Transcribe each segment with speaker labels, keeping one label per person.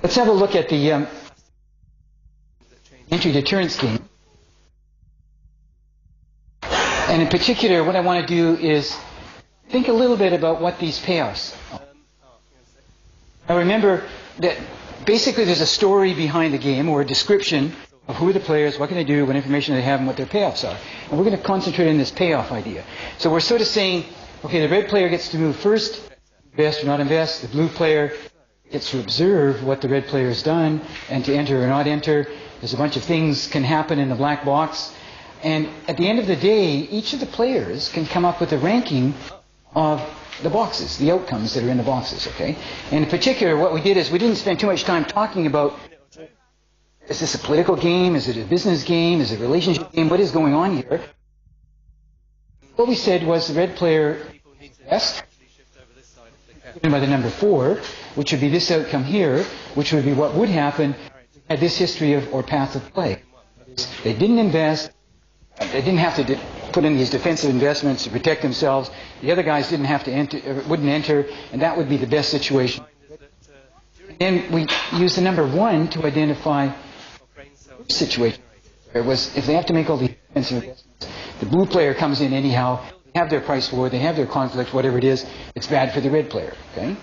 Speaker 1: Let's have a look at the entry deterrence game. And in particular, what I want to do is think a little bit about what these payoffs are. Now remember that basically there's a story behind the game, or a description of who are the players, what can they do, what information they have, and what their payoffs are. And we're going to concentrate on this payoff idea. So we're sort of saying, okay, the red player gets to move first, invest or not invest. The blue player gets to observe what the red player has done, and to enter or not enter. There's a bunch of things can happen in the black box. And at the end of the day, each of the players can come up with a ranking of the boxes, the outcomes that are in the boxes, okay? And in particular, what we did is we didn't spend too much time talking about, is this a political game? Is it a business game? Is it a relationship game? What is going on here? What we said was the red player best, given by the number 4, which would be this outcome here, which would be what would happen at this history of or path of play. They didn't invest. They didn't have to put in these defensive investments to protect themselves. The other guys didn't have to enter, or wouldn't enter, and that would be the best situation. Then we use the number 1 to identify the situation. It was if they have to make all these defensive investments, the blue player comes in anyhow. They have their price war, they have their conflict, whatever it is. It's bad for the red player. Okay,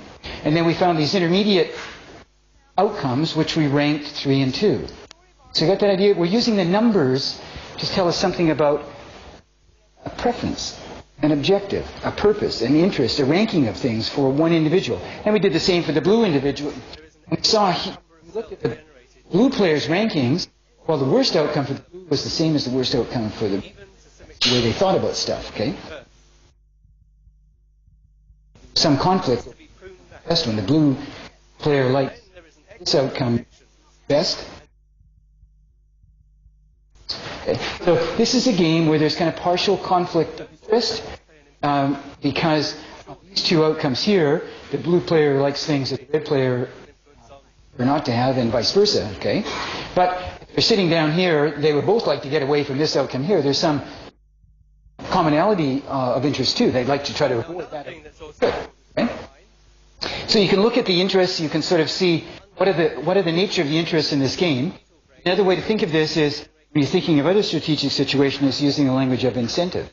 Speaker 1: and then we found these intermediate outcomes, which we ranked 3 and 2. So you got that idea? We're using the numbers to tell us something about a preference, an objective, a purpose, an interest, a ranking of things for one individual. And we did the same for the blue individual. And we saw, we looked at the blue players' rankings. Well, the worst outcome for the blue was the same as the worst outcome for the way they thought about stuff, okay? Some conflict. Best when the blue player liked this outcome best. Okay. So this is a game where there's kind of partial conflict of interest because of these two outcomes here, the blue player likes things that the red player are not to have, and vice versa. Okay, but if they're sitting down here, they would both like to get away from this outcome here. There's some commonality of interest too. They'd like to try to avoid that. Good. Okay? So you can look at the interests. You can sort of see what are the nature of the interests in this game. Another way to think of this is, when you're thinking of other strategic situations, using the language of incentive.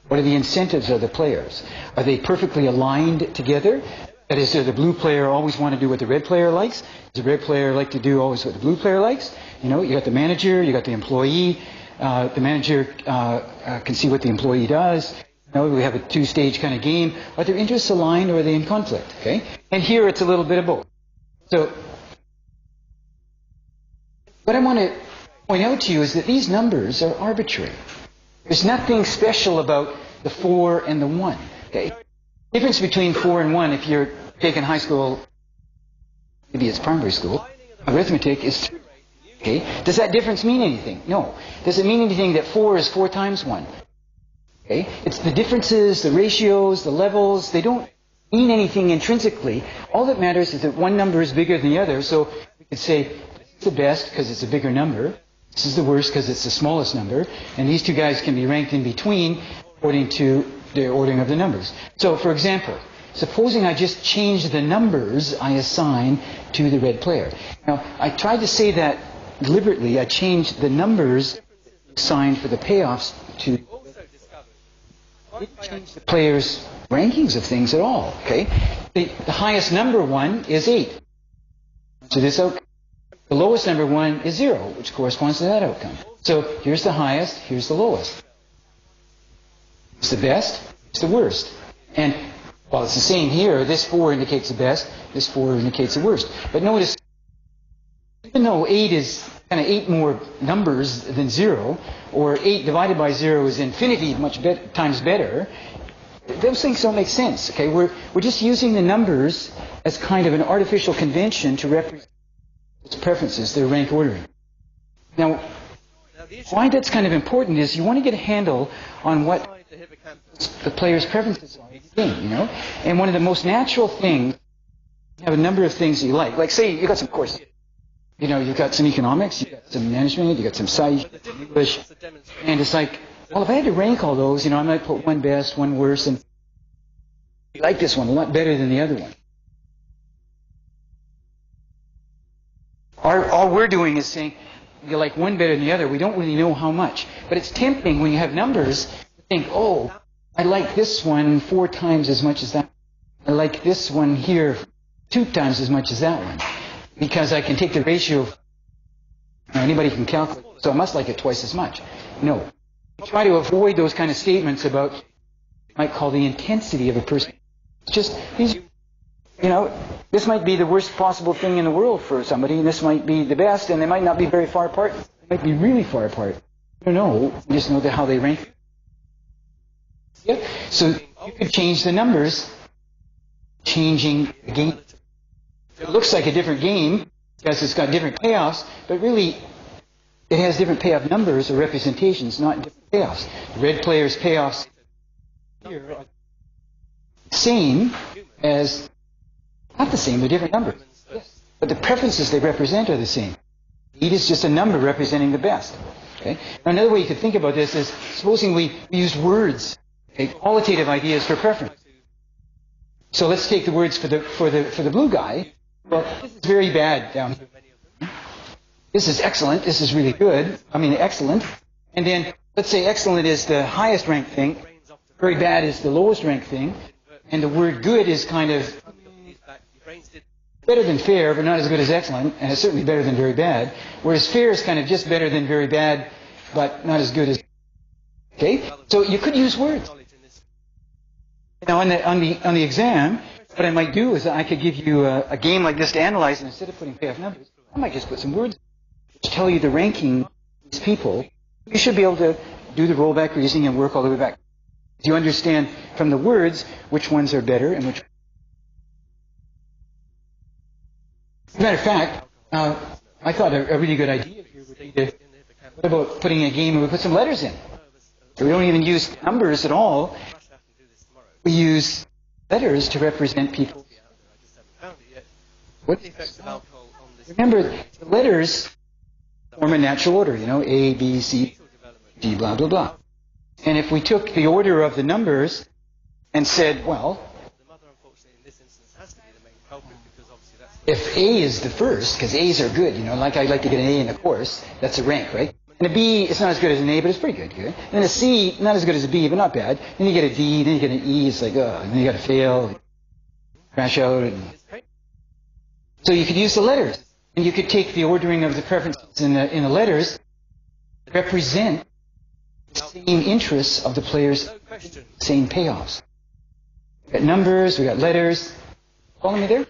Speaker 1: What are the incentives of the players? Are they perfectly aligned together? That is, does the blue player always want to do what the red player likes? Does the red player like to do always what the blue player likes? You know, you got the manager, you got the employee. The manager can see what the employee does. You know, we have a two-stage kind of game. Are their interests aligned, or are they in conflict? Okay, and here it's a little bit of both. So, what I want to point out to you is that these numbers are arbitrary. There's nothing special about the 4 and the 1. Okay? The difference between 4 and 1, if you're taking high school, maybe it's primary school, arithmetic is 3. Okay? Does that difference mean anything? No. Does it mean anything that 4 is 4 times 1? Okay? It's the differences, the ratios, the levels. They don't mean anything intrinsically. All that matters is that one number is bigger than the other. So we could say this is the best because it's a bigger number. This is the worst because it's the smallest number. And these two guys can be ranked in between according to the ordering of the numbers. So, for example, supposing I just change the numbers I assign to the red player. Now, I tried to say that deliberately. I changed the numbers assigned for the payoffs to... I didn't change the players' rankings of things at all. Okay, the highest number 1 is 8. So this outcome. The lowest number 1 is 0, which corresponds to that outcome. So here's the highest, here's the lowest. It's the best, it's the worst. And while it's the same here, this 4 indicates the best, this 4 indicates the worst. But notice, even though 8 is kind of 8 more numbers than 0, or 8 divided by 0 is infinity times better, those things don't make sense. Okay, we're just using the numbers as kind of an artificial convention to represent its preferences, their rank ordering. Now, why that's kind of important is you want to get a handle on what the player's preferences are in the game, you know? And one of the most natural things, you have a number of things you like. Like, say, you've got some courses. You know, you've got some economics, you've got some management, you've got some psych, English. And it's like, well, if I had to rank all those, you know, I might put one best, one worse, and I like this one a lot better than the other one. All we're doing is saying you like one better than the other. We don't really know how much. But it's tempting when you have numbers to think, oh, I like this one 4 times as much as that. I like this one here 2 times as much as that one. Because I can take the ratio, anybody can calculate, so I must like it twice as much. No. Try to avoid those kind of statements about what you might call the intensity of a person. It's just, this might be the worst possible thing in the world for somebody, and this might be the best, and they might not be very far apart. They might be really far apart. I don't know. You just know how they rank. Yeah. So you could change the numbers, changing the game. It looks like a different game because it's got different payoffs, but really it has different payoff numbers or representations, not different payoffs. The red player's payoffs here are the same as, not the same, they're different numbers. Yes. But the preferences they represent are the same. Eight is just a number representing the best. Okay? Now, another way you could think about this is, supposing we used words, okay, qualitative ideas for preference. So let's take the words for the blue guy. Well, this is very bad down here. This is excellent. This is really good. Excellent. And then let's say excellent is the highest ranked thing. Very bad is the lowest ranked thing. And the word good is kind of better than fair, but not as good as excellent. And it's certainly better than very bad. Whereas fair is kind of just better than very bad, but not as good as... Okay? So you could use words. Now on the exam, what I might do is I could give you a game like this to analyze, and instead of putting payoff numbers, I might just put some words to tell you the ranking of these people. You should be able to do the rollback reasoning and work all the way back. You understand from the words which ones are better and which... As a matter of fact, I thought a really good idea here would be to... What about putting a game where we put some letters in? So we don't even use numbers at all. We use letters to represent people. What? Remember, the letters form a natural order, A, B, C, D, blah, blah, blah. And if we took the order of the numbers and said, well, if A is the first, because A's are good, like I'd like to get an A in the course, that's a rank, right? And a B, it's not as good as an A, but it's pretty good. And then a C, not as good as a B, but not bad. Then you get a D, then you get an E, it's like, and then you got to fail, crash out. So you could use the letters. And you could take the ordering of the preferences in the letters, represent the same interests of the players, same payoffs. We got numbers, we got letters. Follow me there?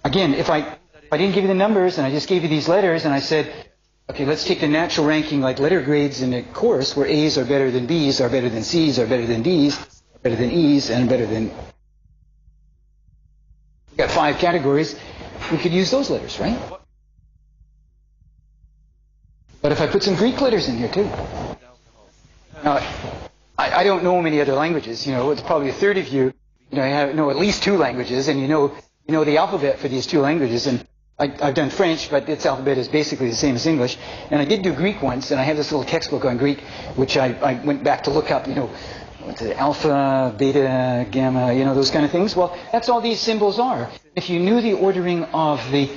Speaker 1: Again, if I didn't give you the numbers and I just gave you these letters and I said, okay, let's take the natural ranking like letter grades in a course where A's are better than B's, are better than C's, are better than D's, are better than E's, and better than... We've got 5 categories. We could use those letters, right? But if I put some Greek letters in here too. Now, I don't know many other languages. It's probably a third of you. Know at least 2 languages, and you know the alphabet for these 2 languages. And I've done French, but its alphabet is basically the same as English. And I did do Greek once, and I have this little textbook on Greek, which I went back to look up, what's it, alpha, beta, gamma, those kind of things. Well, that's all these symbols are. If you knew the ordering of the...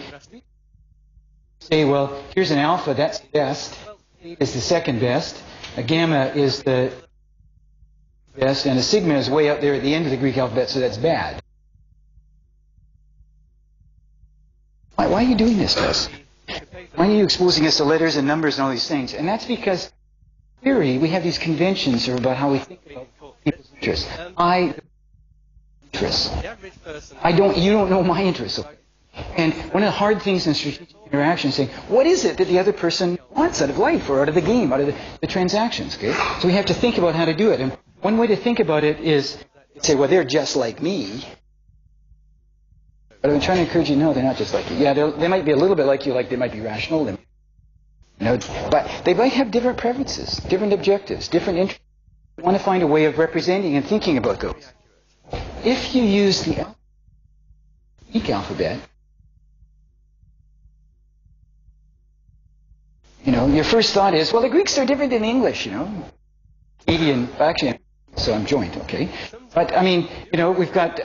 Speaker 1: Say, well, here's an alpha, that's the best. Beta is the second best. A gamma is the best, and a sigma is way out there at the end of the Greek alphabet, so that's bad. Why are you doing this to us? Why are you exposing us to letters and numbers and all these things? And that's because, in theory, we have these conventions about how we think about people's interests. You don't know my interests. Okay? And one of the hard things in strategic interaction is saying, what is it that the other person wants out of life or out of the game, out of the transactions? Okay? So we have to think about how to do it. And one way to think about it is to say, well, they're just like me. But I'm trying to encourage you, no, they're not just like you. Yeah, they might be a little bit like you, like they might be rational. But they might have different preferences, different objectives, different interests. You want to find a way of representing and thinking about those. If you use the Greek alphabet, your first thought is, well, the Greeks are different than the English, Canadian, actually, so I'm joint, okay? But we've got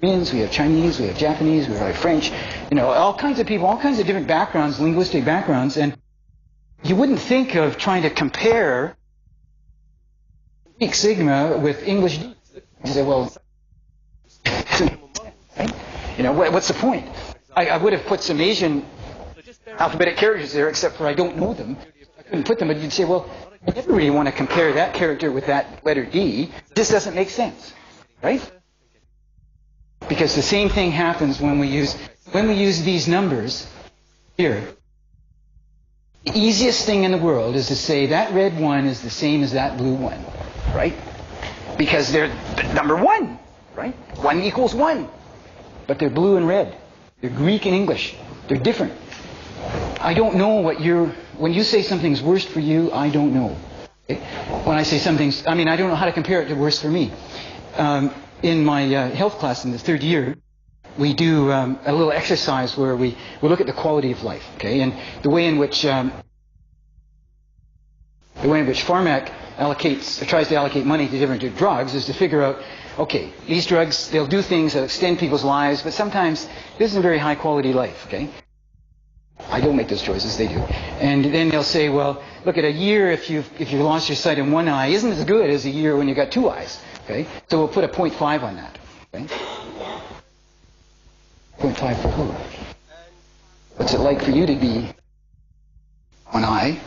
Speaker 1: Koreans, we have Chinese, we have Japanese, we have French, all kinds of people, all kinds of different backgrounds, linguistic backgrounds, and you wouldn't think of trying to compare Greek sigma with English D. You say, well, what's the point? I would have put some Asian alphabetic characters there, except for I don't know them. I couldn't put them, but you'd say, well, I never really want to compare that character with that letter D. This doesn't make sense, right? Because the same thing happens when we use these numbers here. The easiest thing in the world is to say that red one is the same as that blue one, right? Because they're number one, right? 1 equals 1. But they're blue and red. They're Greek and English. They're different. I don't know when you say something's worst for you, I don't know. Okay? When I say something's, I don't know how to compare it to worst for me. In my health class in the 3rd year, we do a little exercise where we look at the quality of life, okay? And the way in which Pharmac tries to allocate money to different drugs is to figure out, okay, these drugs, they'll do things that extend people's lives, but sometimes this isn't a very high quality life, okay? I don't make those choices, they do. And then they'll say, well, look, at a year if you've lost your sight in one eye isn't as good as a year when you got 2 eyes, okay? So we'll put a 0.5 on that, okay? 0.5 for who? What's it like for you to be one eye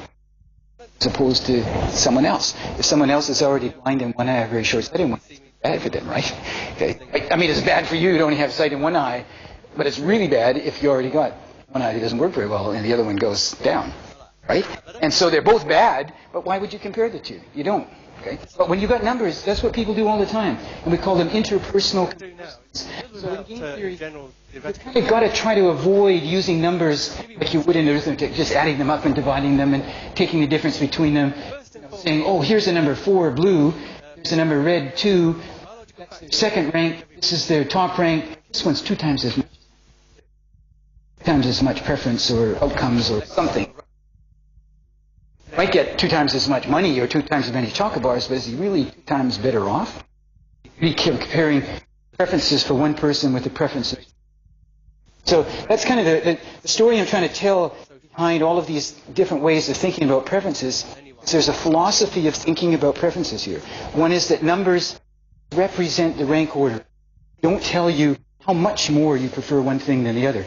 Speaker 1: as opposed to someone else? If someone else is already blind in one eye, very short sight in one eye, it's bad for them, right? Okay. It's bad for you to only have sight in one eye, but it's really bad if you already got one eye that doesn't work very well and the other one goes down, right? And so they're both bad, but why would you compare the two? You don't. Okay? But when you got numbers, that's what people do all the time, and we call them interpersonal comparisons. So in game theory, you've kind of got to try to avoid using numbers like you would in arithmetic, just adding them up and dividing them and taking the difference between them, saying, oh, here's a number 4, blue, here's a number red, 2, that's their second rank, this is their top rank, this one's 2 times as much preference or outcomes or something. Might get 2 times as much money or 2 times as many chocolate bars, but is he really 2 times better off? Really comparing preferences for one person with the preferences. So that's kind of the story I'm trying to tell behind all of these different ways of thinking about preferences. There's a philosophy of thinking about preferences here. One is that numbers represent the rank order. Don't tell you how much more you prefer one thing than the other.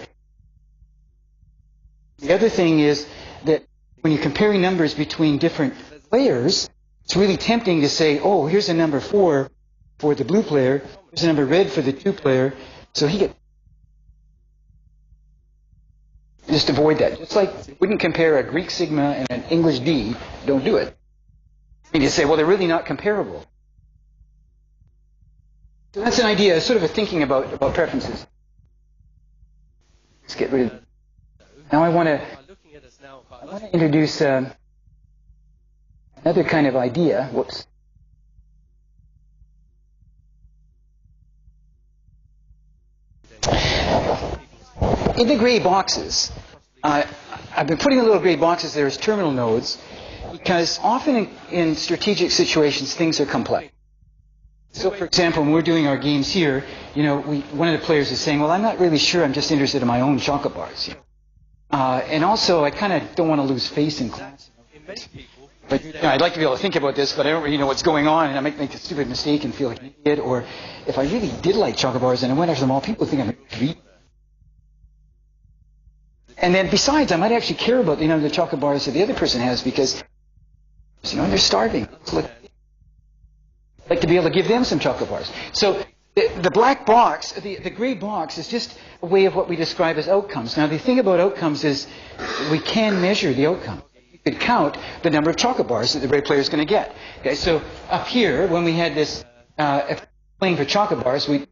Speaker 1: The other thing is that when you're comparing numbers between different players, it's really tempting to say, oh, here's a number 4 for the blue player, here's a number red for the 2 player, so he gets... Just avoid that. Just like you wouldn't compare a Greek sigma and an English D, don't do it. And you say, well, they're really not comparable. So that's an idea, sort of a thinking about preferences. Let's get rid of it. Now I want to introduce another kind of idea. Whoops. In the gray boxes, I've been putting the little gray boxes there as terminal nodes because often in strategic situations things are complex. So, for example, when we're doing our games here, one of the players is saying, well, I'm not really sure, I'm just interested in my own chocolate bars. And also, I kind of don't want to lose face in class. But I'd like to be able to think about this, but I don't really know what's going on, and I might make a stupid mistake and feel like an idiot. Or if I really did like chocolate bars and I went after them all, people would think I'm a creep. And then besides, I might actually care about the chocolate bars that the other person has because they're starving. I'd like to be able to give them some chocolate bars. So the black box, the gray box, is just a way of what we describe as outcomes. Now, the thing about outcomes is we can measure the outcome. You could count the number of chocolate bars that the red player is going to get. Okay, so up here, when we had this playing for chocolate bars, we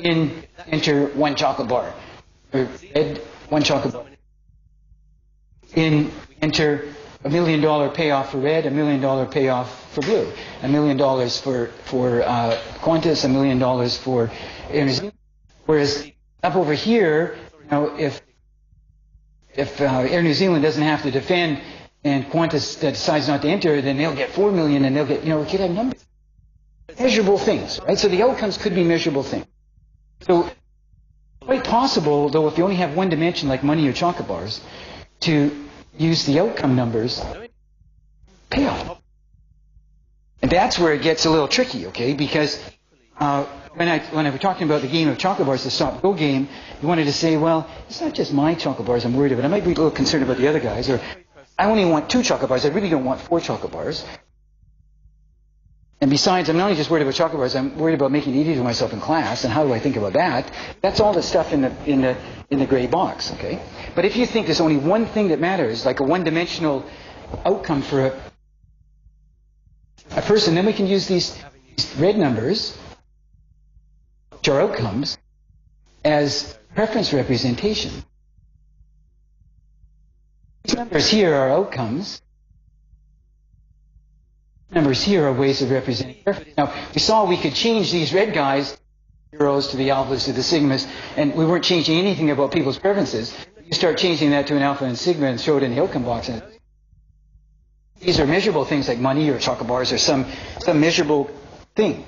Speaker 1: enter 1 chocolate bar. Red, 1 chocolate bar. Enter $1 million payoff for red, $1 million payoff for blue, $1 million for Qantas, $1 million for Air New Zealand. Whereas up over here, if Air New Zealand doesn't have to defend and Qantas decides not to enter, then they'll get $4 million and they'll get we could have numbers, measurable things, right? So the outcomes could be measurable things. So, quite possible, though, if you only have one dimension like money or chocolate bars, to use the outcome numbers payoff. And that's where it gets a little tricky, okay? Because when I was talking about the game of chocolate bars, the stop-go game, you wanted to say, well, it's not just my chocolate bars I'm worried about. I might be a little concerned about the other guys, or I only want 2 chocolate bars. I really don't want 4 chocolate bars. And besides, I'm not only just worried about chocolate bars, I'm worried about making it easy for myself in class, and how do I think about that? That's all the stuff in the gray box, okay? But if you think there's only one thing that matters, like a one-dimensional outcome for a person, then we can use these red numbers, which are outcomes, as preference representation. These numbers here are outcomes. Numbers here are ways of representing preference. Now, we saw we could change these red guys, zeros to the alphas to the sigmas, and we weren't changing anything about people's preferences. You start changing that to an alpha and sigma and throw it in the outcome box. And these are measurable things like money or chocolate bars or some measurable thing.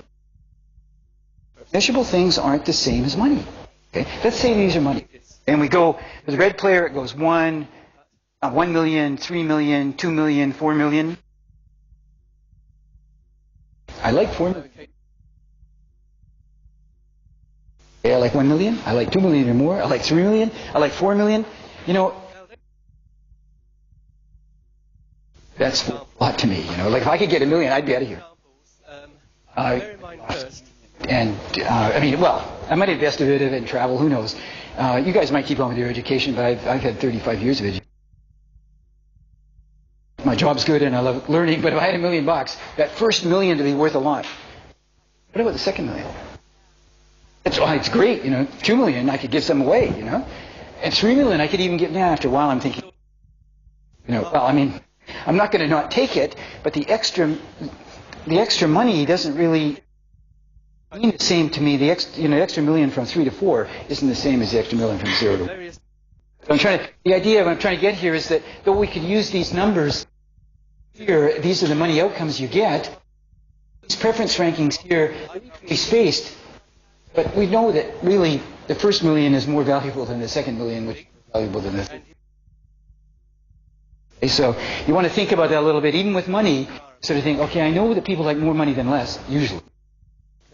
Speaker 1: Measurable things aren't the same as money. Okay? Let's say these are money. And we go, for the red player, it goes 1 million, 3 million, 2 million, 4 million. I like 4 million. Yeah, I like 1 million. I like 2 million or more. I like 3 million. I like 4 million. You know, that's a lot to me. You know, like if I could get 1 million, I'd be out of here. I mean, well, I might invest a bit of it in travel. Who knows? You guys might keep on with your education, but I've had 35 years of education. My job's good and I love learning, but if I had $1 million, that first million to be worth a lot. What about the second million? It's great, you know. 2 million, I could give some away, you know. And 3 million, I could even give. After a while, I'm thinking, you know, well, I mean, I'm not going to not take it, but the extra money doesn't really mean the same to me. The extra million from 3 to 4 isn't the same as the extra million from 0 to 1. So the idea of what I'm trying to get here is that though we could use these numbers here, these are the money outcomes you get. These preference rankings here are spaced, but we know that really the first million is more valuable than the second million, which is more valuable than the third. Okay, so you want to think about that a little bit, even with money. Sort of think, okay, I know that people like more money than less, usually.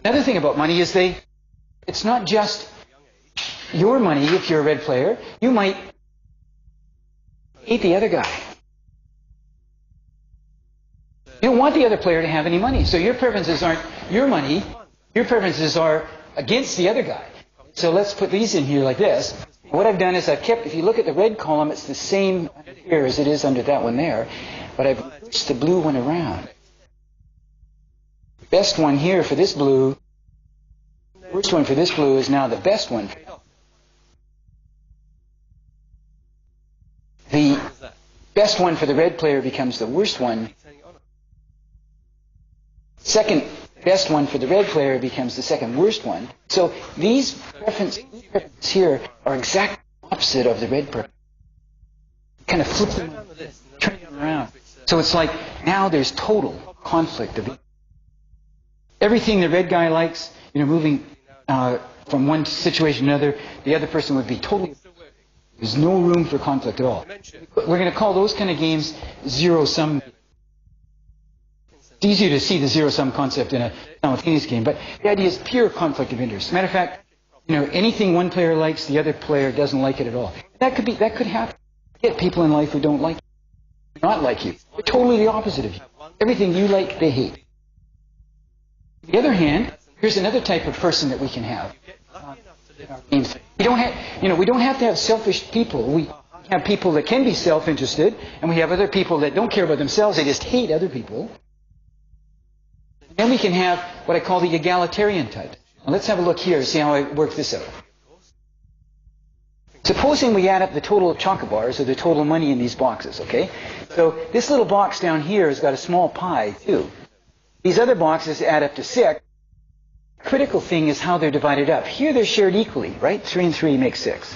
Speaker 1: Another thing about money is it's not just your money. If you're a red player, you might hate the other guy. You don't want the other player to have any money. So your preferences aren't your money. Your preferences are against the other guy. So let's put these in here like this. What I've done is I've kept, if you look at the red column, it's the same here as it is under that one there. But I've pushed the blue one around. The best one here for this blue, the worst one for this blue is now the best one. The best one for the red player becomes the worst one. Second best one for the red player becomes the second worst one. So these preferences here are exactly opposite of the red preference. Kind of flip them, turn them around. So it's like now there's total conflict of everything the red guy likes, you know, moving from one situation to another, the other person would be totally. There's no room for conflict at all. We're going to call those kind of games zero-sum. It's easier to see the zero-sum concept in a simultaneous game, but the idea is pure conflict of interest. As a matter of fact, you know, anything one player likes, the other player doesn't like it at all. That could happen. You get people in life who don't like you, not like you. They're totally the opposite of you. Everything you like, they hate. On the other hand, here's another type of person that we can have. We don't have to have selfish people. We have people that can be self-interested, and we have other people that don't care about themselves. They just hate other people. Then we can have what I call the egalitarian type. Now let's have a look here, see how I work this out. Supposing we add up the total of chocolate bars or the total money in these boxes, okay? So this little box down here has got a small pie, too. These other boxes add up to 6. Critical thing is how they're divided up. Here they're shared equally, right? 3 and 3 make 6.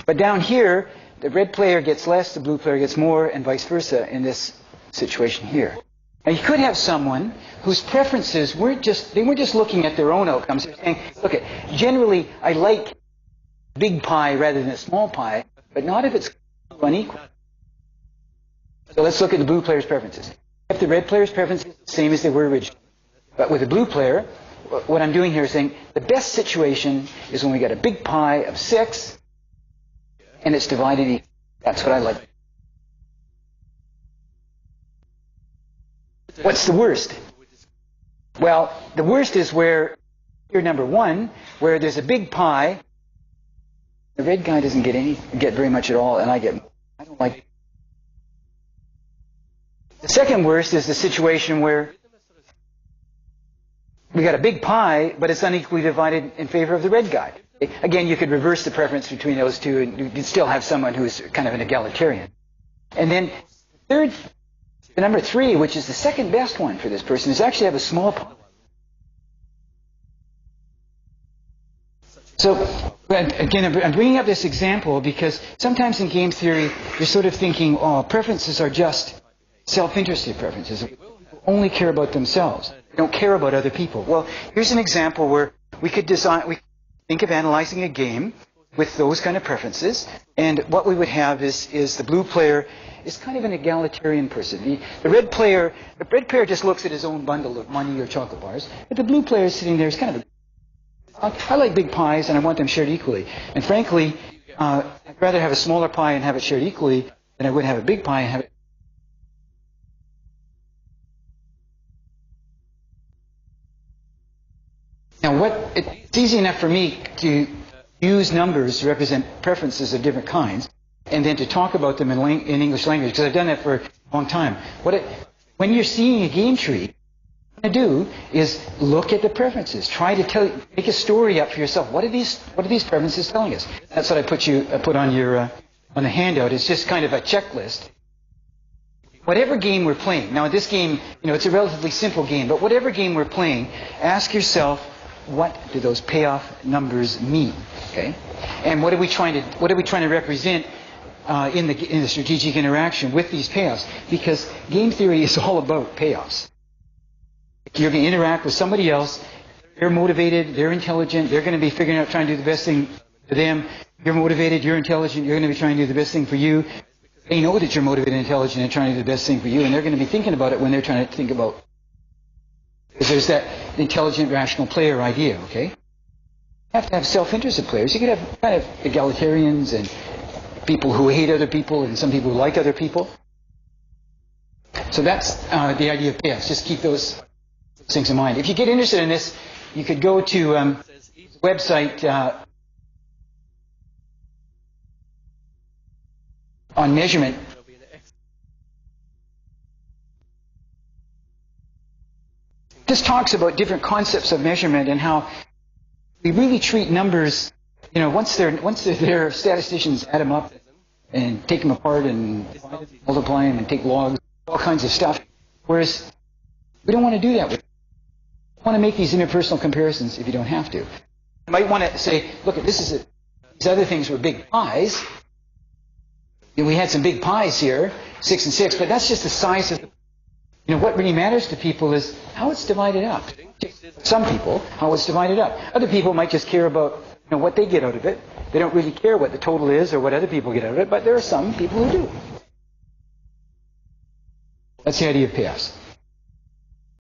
Speaker 1: But down here, the red player gets less, the blue player gets more, and vice versa in this situation here. Now, you could have someone whose preferences weren't just looking at their own outcomes. They're saying, look, generally I like big pie rather than a small pie, but not if it's unequal. So let's look at the blue player's preferences. If the red player's preferences are the same as they were originally. But with the blue player, what I'm doing here is saying the best situation is when we get a big pie of 6 and it's divided equally. That's what I like. What's the worst? Well, the worst is where you're number 1, where there's a big pie. The red guy doesn't get very much at all, and I don't like it. The second worst is the situation where we got a big pie, but it's unequally divided in favor of the red guy. Again, you could reverse the preference between those two, and you'd still have someone who's kind of an egalitarian. And then third, the number 3, which is the second best one for this person, is actually have a small pie. So, again, I'm bringing up this example because sometimes in game theory, you're sort of thinking, oh, preferences are just self-interested preferences. People only care about themselves. They don't care about other people. Well, here's an example where we could think of analyzing a game with those kind of preferences, and what we would have is the blue player is kind of an egalitarian person. The red player just looks at his own bundle of money or chocolate bars, but the blue player is sitting there is kind of I like big pies and I want them shared equally. And frankly, I'd rather have a smaller pie and have it shared equally than I would have a big pie and have it. Now, it's easy enough for me to use numbers to represent preferences of different kinds and then to talk about them in English language, because I've done that for a long time. When you're seeing a game tree, what you do is look at the preferences. Try to make a story up for yourself. What are these preferences telling us? That's what I put on the handout. It's just kind of a checklist. Whatever game we're playing. Now, this game, it's a relatively simple game, but whatever game we're playing, ask yourself, what do those payoff numbers mean? Okay, and what are we trying to represent in the strategic interaction with these payoffs? Because game theory is all about payoffs. You're going to interact with somebody else. They're motivated. They're intelligent. They're going to be figuring out, trying to do the best thing for them. You're motivated. You're intelligent. You're going to be trying to do the best thing for you. They know that you're motivated, intelligent, and trying to do the best thing for you, and they're going to be thinking about it when they're trying to think about. Because there's that intelligent, rational player idea. Okay, you have to have self-interested players. You could have kind of egalitarians and people who hate other people, and some people who like other people. So that's the idea of payoffs. Just keep those things in mind. If you get interested in this, you could go to the website on measurement. This talks about different concepts of measurement and how we really treat numbers. Once they're there, statisticians add them up and take them apart and multiply them and take logs, all kinds of stuff. Whereas we don't want to do that. We want to make these interpersonal comparisons if you don't have to. You might want to say, look, these other things were big pies. We had some big pies here, 6 and 6, but that's just the size of the. What really matters to people is how it's divided up. Some people, how it's divided up. Other people might just care about what they get out of it. They don't really care what the total is or what other people get out of it, but there are some people who do. That's the idea of payoffs.